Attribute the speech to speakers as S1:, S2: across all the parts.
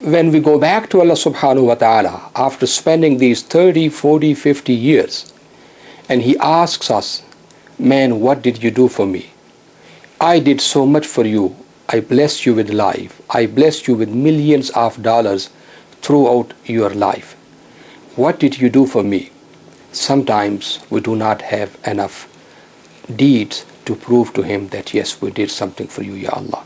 S1: when we go back to Allah subhanahu wa ta'ala after spending these 30, 40, 50 years, and He asks us, man, what did you do for me? I did so much for you. I blessed you with life. I blessed you with millions of dollars throughout your life. What did you do for me? Sometimes we do not have enough deeds to prove to Him that yes, we did something for you, Ya Allah.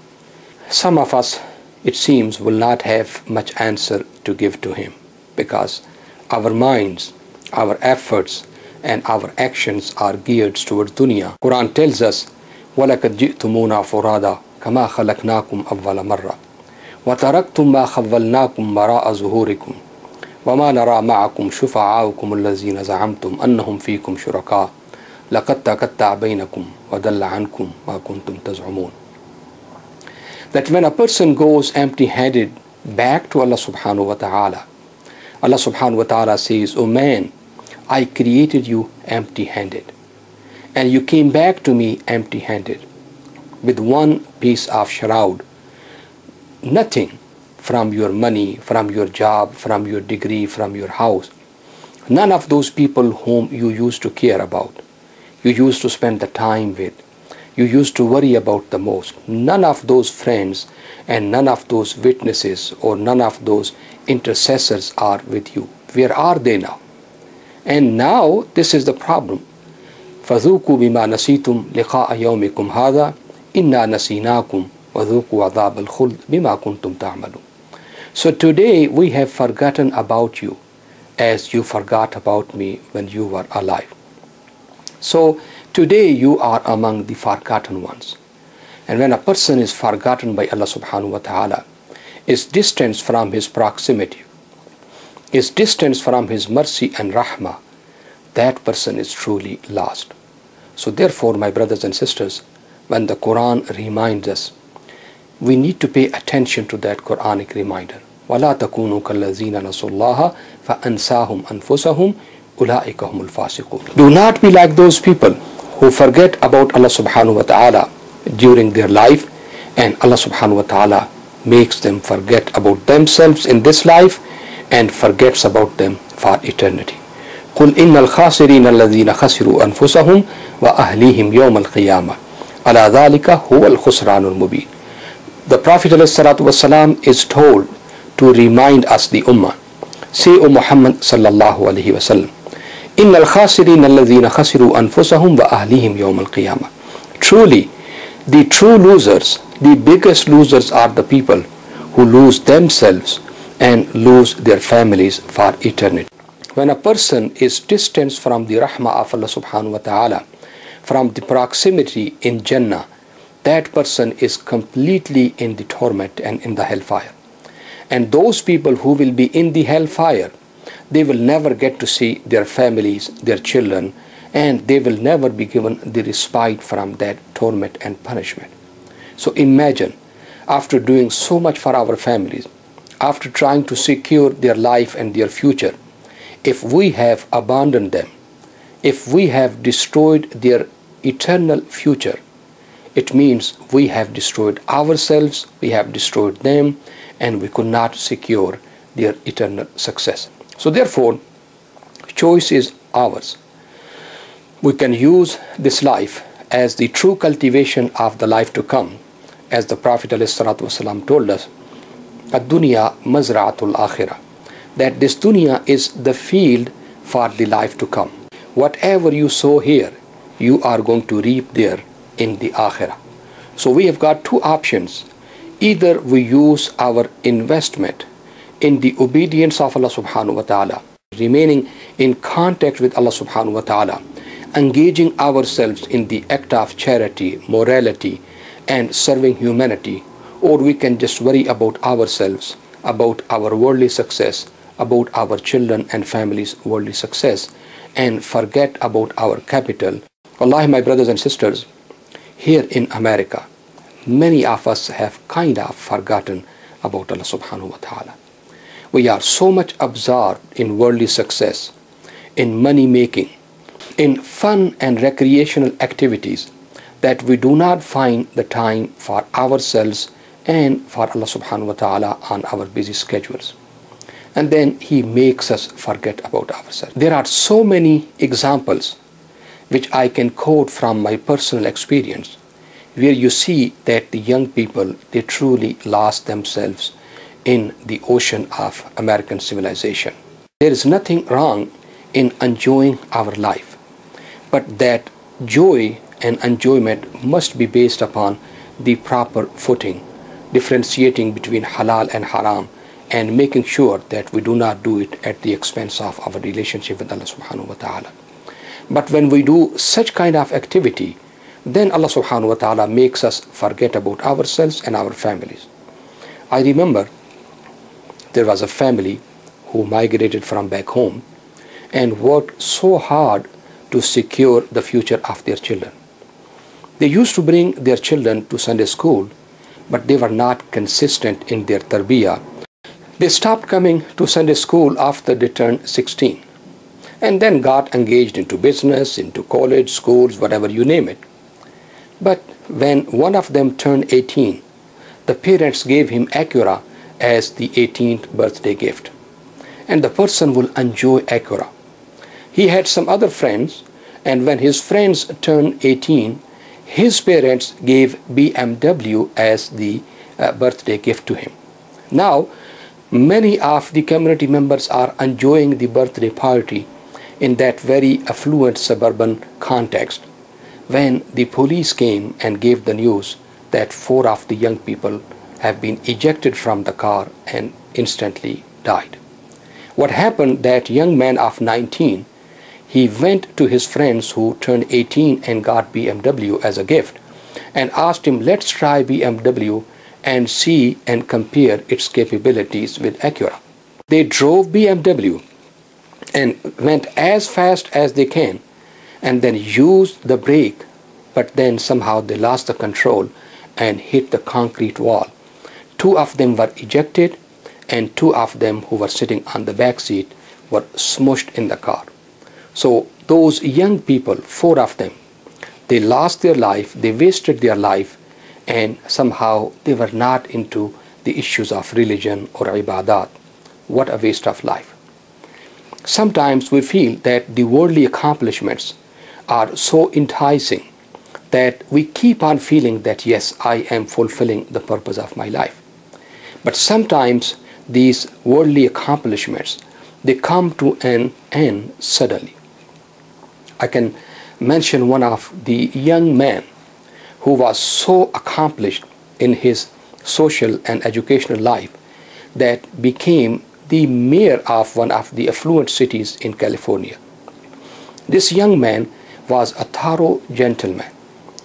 S1: Some of us, it seems, will not have much answer to give to Him because our minds, our efforts and our actions are geared towards dunya. Quran tells us, وَلَقَدْ جِئْتُمُونَا فُرَادًا كَمَا خَلَقْنَاكُمْ أَوَّلَ مَرَّةٍ وَتَرَكْتُمْ مَا خَوَّلْنَاكُمْ وَرَاءَ ظُهُورِكُمْ وَمَا نَرَى مَعَكُمْ شُفَعَاءَكُمُ الَّذِينَ زَعَمْتُمْ أَنَّهُمْ فِيكُمْ شُرَكَاءُ لَقَدْ تَقَطَّعَ بَيْنَكُمْ وَضَلَّ عَنْكُمْ مَا كُنْتُمْ تَزْعُمُونَ. That when a person goes empty-handed back to Allah subhanahu wa ta'ala, Allah subhanahu wa ta'ala says, "O man, I created you empty-handed, and you came back to me empty-handed, with one piece of shroud, nothing from your money, from your job, from your degree, from your house. None of those people whom you used to care about, you used to spend the time with, you used to worry about the most. None of those friends and none of those witnesses or none of those intercessors are with you. Where are they now? And now this is the problem. فَذُوقُوا بِمَا نَسِيتُمْ لِقَاءَ يَوْمِكُمْ هَذَا إِنَّا نَسِينَاكُمْ وَذُوقُوا عَذَابَ الْخُلْدِ بِمَا كُنْتُمْ تَعْمَلُونَ." So today we have forgotten about you as you forgot about me when you were alive. So today you are among the forgotten ones. And when a person is forgotten by Allah subhanahu wa ta'ala, is distanced from His proximity, is distanced from His mercy and rahmah, that person is truly lost. So therefore, my brothers and sisters, when the Quran reminds us, we need to pay attention to that Quranic reminder. وَلَا تَكُونُوا كَالَّذِينَ نَسُوا اللَّهَ فَأَنْسَاهُمْ أَنفُسَهُمْ أُولَٰئِكَ هُمُ الْفَاسِقُونَ. Do not be like those people who forget about Allah subhanahu wa ta'ala during their life, and Allah subhanahu wa ta'ala makes them forget about themselves in this life and forgets about them for eternity. قُلْ إِنَّ الْخَاسِرِينَ الَّذِينَ خَسِرُوا أَنفُسَهُمْ وَأَهْلِيهِمْ يَوْمَ الْقِيَامَةِ أَلَا ذَلِكَ هُوَ الْخُسْرَانُ الْمُبِينُ. The Prophet ﷺ is told to remind us, the Ummah, say, O Muhammad sallallahu alayhi wa sallam, إِنَّ الْخَاسِرِينَ الَّذِينَ خَسِرُوا أَنفُسَهُمْ وَأَهْلِيهِمْ يَوْمَ الْقِيَامَةِ. Truly, the true losers, the biggest losers are the people who lose themselves and lose their families for eternity. When a person is distanced from the rahmah of Allah subhanahu wa ta'ala, from the proximity in Jannah, that person is completely in the torment and in the hellfire. And those people who will be in the hellfire, they will never get to see their families, their children, and they will never be given the respite from that torment and punishment. So imagine, after doing so much for our families, after trying to secure their life and their future, if we have abandoned them, if we have destroyed their eternal future, it means we have destroyed ourselves, we have destroyed them, and we could not secure their eternal success. So therefore, choice is ours. We can use this life as the true cultivation of the life to come. As the Prophet ﷺ told us, "Ad-dunya mazra'atul akhirah," that this dunya is the field for the life to come. Whatever you sow here, you are going to reap there in the akhirah. So we have got two options. Either we use our investment in the obedience of Allah subhanahu wa ta'ala, remaining in contact with Allah subhanahu wa ta'ala, engaging ourselves in the act of charity, morality, and serving humanity, or we can just worry about ourselves, about our worldly success, about our children and families' worldly success, and forget about our capital. Wallahi, my brothers and sisters, here in America, many of us have kind of forgotten about Allah subhanahu wa ta'ala. We are so much absorbed in worldly success, in money making, in fun and recreational activities, that we do not find the time for ourselves and for Allah subhanahu wa ta'ala on our busy schedules. And then He makes us forget about ourselves. There are so many examples which I can quote from my personal experience, where you see that the young people, they truly lost themselves in the ocean of American civilization. There is nothing wrong in enjoying our life, but that joy and enjoyment must be based upon the proper footing, differentiating between halal and haram, and making sure that we do not do it at the expense of our relationship with Allah subhanahu wa ta'ala. But when we do such kind of activity, then Allah subhanahu wa ta'ala makes us forget about ourselves and our families. I remember there was a family who migrated from back home and worked so hard to secure the future of their children. They used to bring their children to Sunday school, but they were not consistent in their tarbiyah. They stopped coming to Sunday school after they turned 16, and then got engaged into business, into college, schools, whatever you name it. But when one of them turned 18, the parents gave him Acura as the 18th birthday gift, and the person will enjoy Acura. He had some other friends, and when his friends turned 18, his parents gave BMW as the birthday gift to him. Now, many of the community members are enjoying the birthday party in that very affluent suburban context, when the police came and gave the news that 4 of the young people have been ejected from the car and instantly died. What happened, that young man of 19, he went to his friends who turned 18 and got BMW as a gift and asked him, let's try BMW and see and compare its capabilities with Acura. They drove BMW and went as fast as they can and then used the brake, but then somehow they lost the control and hit the concrete wall. 2 of them were ejected, and 2 of them who were sitting on the back seat were smushed in the car. So those young people, 4 of them, they lost their life, they wasted their life, and somehow they were not into the issues of religion or ibadat. What a waste of life. Sometimes we feel that the worldly accomplishments are so enticing that we keep on feeling that yes, I am fulfilling the purpose of my life. But sometimes these worldly accomplishments, they come to an end suddenly. I can mention one of the young men who was so accomplished in his social and educational life that became the mayor of one of the affluent cities in California. This young man was a thorough gentleman,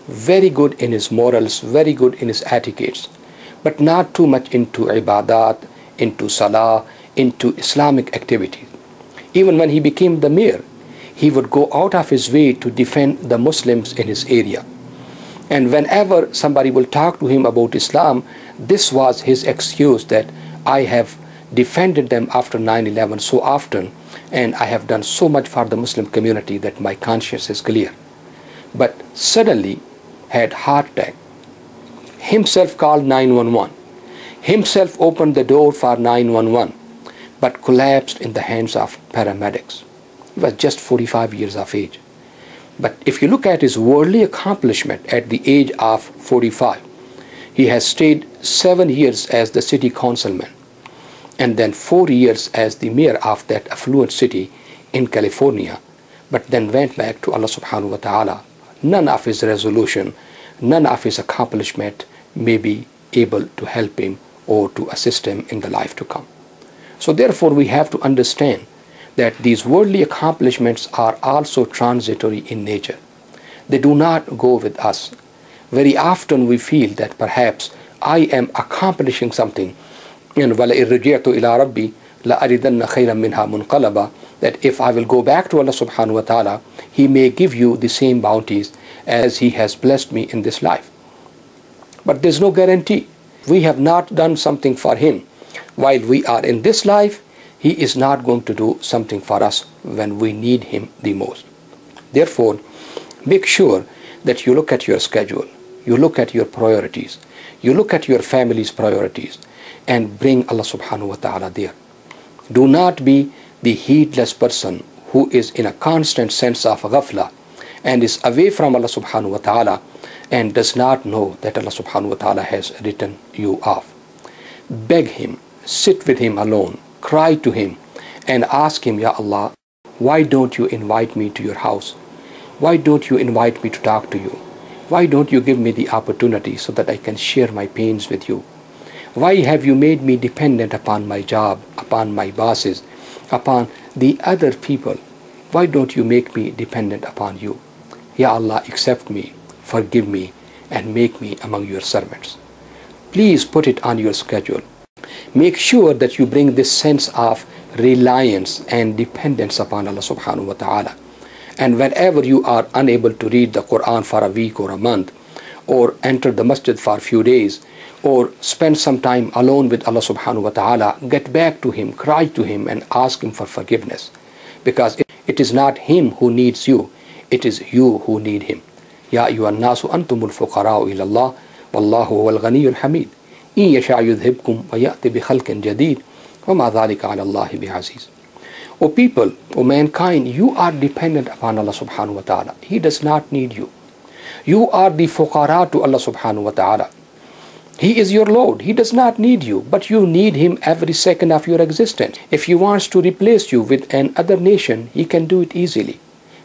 S1: very good in his morals, very good in his etiquettes, but not too much into ibadat, into salah, into Islamic activities. Even when he became the mayor, he would go out of his way to defend the Muslims in his area. And whenever somebody will talk to him about Islam, this was his excuse, that I have defended them after 9/11 so often, and I have done so much for the Muslim community that my conscience is clear. But suddenly had heart attack, himself called 911, himself opened the door for 911, but collapsed in the hands of paramedics. He was just 45 years of age. But if you look at his worldly accomplishment at the age of 45, he has stayed 7 years as the city councilman and then 4 years as the mayor of that affluent city in California, but then went back to Allah subhanahu wa ta'ala. None of his resolution, none of his accomplishment may be able to help him or to assist him in the life to come. So therefore we have to understand that these worldly accomplishments are also transitory in nature. They do not go with us. Very often we feel that perhaps I am accomplishing something, and وَلَئِن رَجِعْتُ إِلَىٰ رَبِّي لَأَجِدَنَّ خَيْرًا مِنْهَا مُنْقَلَبًا, that if I will go back to Allah subhanahu wa ta'ala, He may give you the same bounties as He has blessed me in this life. But there's no guarantee. We have not done something for Him while we are in this life. He is not going to do something for us when we need Him the most. Therefore, make sure that you look at your schedule. you look at your priorities, you look at your family's priorities, and bring Allah subhanahu wa ta'ala there. Do not be the heedless person who is in a constant sense of ghafla and is away from Allah subhanahu wa ta'ala and does not know that Allah subhanahu wa ta'ala has written you off. Beg Him, sit with Him alone, cry to Him and ask Him, Ya Allah, why don't you invite me to your house? Why don't you invite me to talk to you? Why don't you give me the opportunity so that I can share my pains with you? Why have you made me dependent upon my job, upon my bosses, upon the other people? Why don't you make me dependent upon you? Ya Allah, accept me, forgive me, and make me among your servants. Please put it on your schedule. Make sure that you bring this sense of reliance and dependence upon Allah subhanahu wa ta'ala. And whenever you are unable to read the Quran for a week or a month, or enter the masjid for a few days, or spend some time alone with Allah subhanahu wa ta'ala, get back to Him, cry to Him and ask Him for forgiveness. Because it is not Him who needs you, it is you who need Him. Ya ayyuhan nasu antumul fuqara'u ila Allah, wallahu huwal ghaniyyul hamid. In yasha yudhibkum wa ya'ti bi khalqin jadid, wa ma dhalika 'ala Allahi bi'aziz. O people, O mankind, you are dependent upon Allah subhanahu wa ta'ala. He does not need you. You are the fuqara to Allah subhanahu wa ta'ala. He is your Lord. He does not need you, but you need Him every second of your existence. If He wants to replace you with another nation, He can do it easily.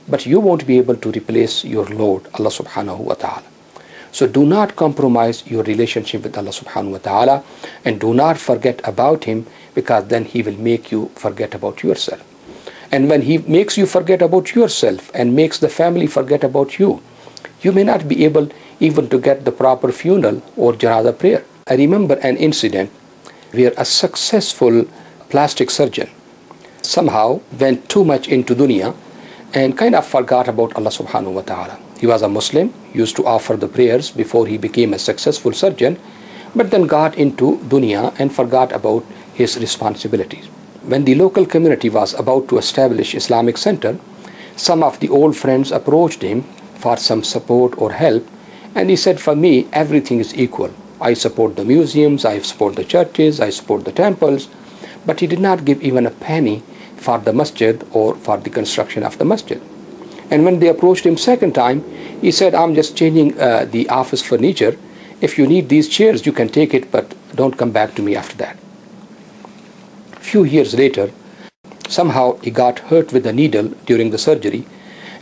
S1: But you won't be able to replace your Lord, Allah subhanahu wa ta'ala. So do not compromise your relationship with Allah subhanahu wa ta'ala, and do not forget about Him, because then He will make you forget about yourself. And when He makes you forget about yourself and makes the family forget about you, you may not be able even to get the proper funeral or janazah prayer. I remember an incident where a successful plastic surgeon somehow went too much into dunya and kind of forgot about Allah subhanahu wa ta'ala. He was a Muslim, used to offer the prayers before he became a successful surgeon, but then got into dunya and forgot about his responsibilities. When the local community was about to establish Islamic center, some of the old friends approached him for some support or help, and he said, for me, everything is equal. I support the museums, I support the churches, I support the temples, but he did not give even a penny for the masjid or for the construction of the masjid. And when they approached him second time, he said, I'm just changing the office furniture. If you need these chairs, you can take it, but don't come back to me after that. A few years later, somehow he got hurt with a needle during the surgery,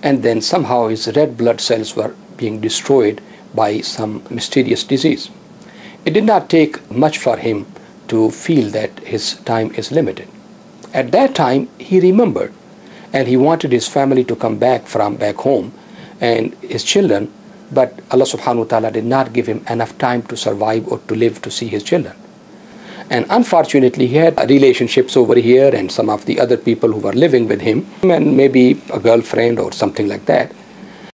S1: and then somehow his red blood cells were being destroyed by some mysterious disease. It did not take much for him to feel that his time is limited. At that time, he remembered, and he wanted his family to come back from back home and his children, but Allah subhanahu wa ta'ala did not give him enough time to survive or to live to see his children. And unfortunately, he had relationships over here and some of the other people who were living with him, and maybe a girlfriend or something like that.